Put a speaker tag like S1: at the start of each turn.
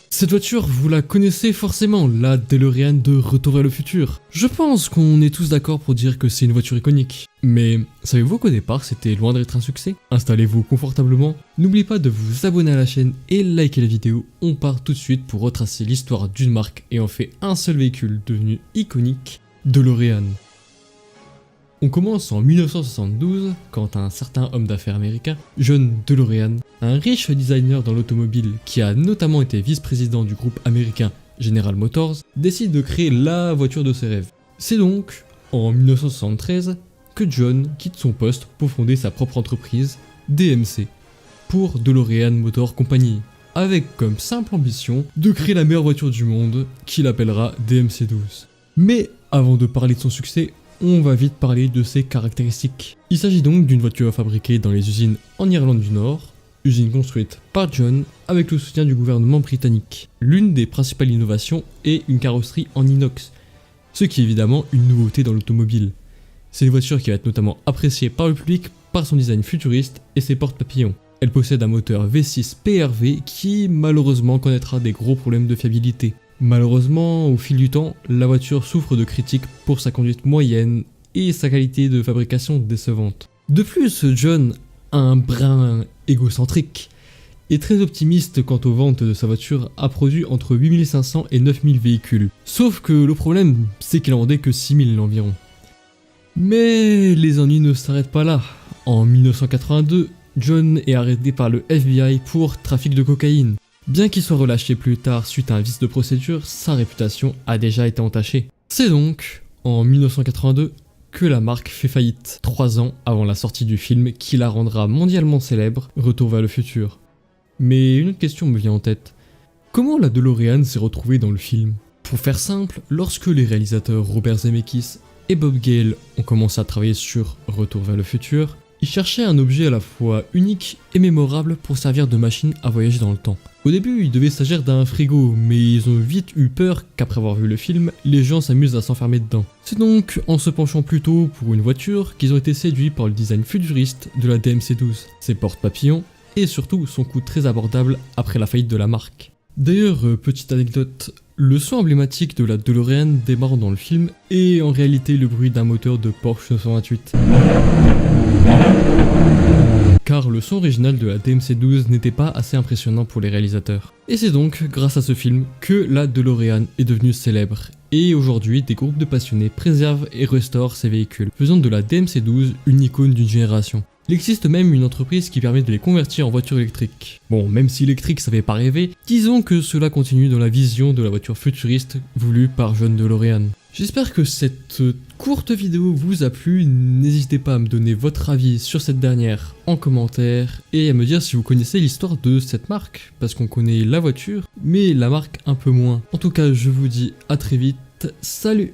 S1: Cette voiture, vous la connaissez forcément, la DeLorean de Retour vers le futur. Je pense qu'on est tous d'accord pour dire que c'est une voiture iconique. Mais savez-vous qu'au départ, c'était loin d'être un succès? Installez-vous confortablement, n'oubliez pas de vous abonner à la chaîne et liker la vidéo. On part tout de suite pour retracer l'histoire d'une marque et en fait un seul véhicule devenu iconique, DeLorean. On commence en 1972 quand un certain homme d'affaires américain, John DeLorean, un riche designer dans l'automobile qui a notamment été vice-président du groupe américain General Motors, décide de créer la voiture de ses rêves. C'est donc en 1973 que John quitte son poste pour fonder sa propre entreprise, DMC, pour DeLorean Motor Company, avec comme simple ambition de créer la meilleure voiture du monde qu'il appellera DMC-12. Mais avant de parler de son succès, on va vite parler de ses caractéristiques. Il s'agit donc d'une voiture fabriquée dans les usines en Irlande du Nord, usine construite par John avec le soutien du gouvernement britannique. L'une des principales innovations est une carrosserie en inox, ce qui est évidemment une nouveauté dans l'automobile. C'est une voiture qui va être notamment appréciée par le public par son design futuriste et ses porte-papillons. Elle possède un moteur V6 PRV qui malheureusement connaîtra des gros problèmes de fiabilité. Malheureusement, au fil du temps, la voiture souffre de critiques pour sa conduite moyenne et sa qualité de fabrication décevante. De plus, John, un brin égocentrique, est très optimiste quant aux ventes de sa voiture, a produit entre 8500 et 9000 véhicules. Sauf que le problème, c'est qu'il en vendait que 6000 environ. Mais les ennuis ne s'arrêtent pas là. En 1982, John est arrêté par le FBI pour trafic de cocaïne. Bien qu'il soit relâché plus tard suite à un vice de procédure, sa réputation a déjà été entachée. C'est donc en 1982 que la marque fait faillite, 3 ans avant la sortie du film qui la rendra mondialement célèbre, Retour vers le futur. Mais une autre question me vient en tête. Comment la DeLorean s'est retrouvée dans le film? Pour faire simple, lorsque les réalisateurs Robert Zemeckis et Bob Gale ont commencé à travailler sur Retour vers le futur, ils cherchaient un objet à la fois unique et mémorable pour servir de machine à voyager dans le temps. Au début, il devait s'agir d'un frigo, mais ils ont vite eu peur qu'après avoir vu le film, les gens s'amusent à s'enfermer dedans. C'est donc en se penchant plutôt pour une voiture qu'ils ont été séduits par le design futuriste de la DMC-12, ses porte-papillons et surtout son coût très abordable après la faillite de la marque. D'ailleurs, petite anecdote, le son emblématique de la DeLorean démarre dans le film est en réalité le bruit d'un moteur de Porsche 928. Car le son original de la DMC-12 n'était pas assez impressionnant pour les réalisateurs. Et c'est donc grâce à ce film que la DeLorean est devenue célèbre. Et aujourd'hui, des groupes de passionnés préservent et restaurent ces véhicules, faisant de la DMC-12 une icône d'une génération. Il existe même une entreprise qui permet de les convertir en voitures électriques. Bon, même si électrique ça fait pas rêver, disons que cela continue dans la vision de la voiture futuriste voulue par John DeLorean. J'espère que cette courte vidéo vous a plu, n'hésitez pas à me donner votre avis sur cette dernière en commentaire et à me dire si vous connaissez l'histoire de cette marque, parce qu'on connaît la voiture, mais la marque un peu moins. En tout cas, je vous dis à très vite, salut!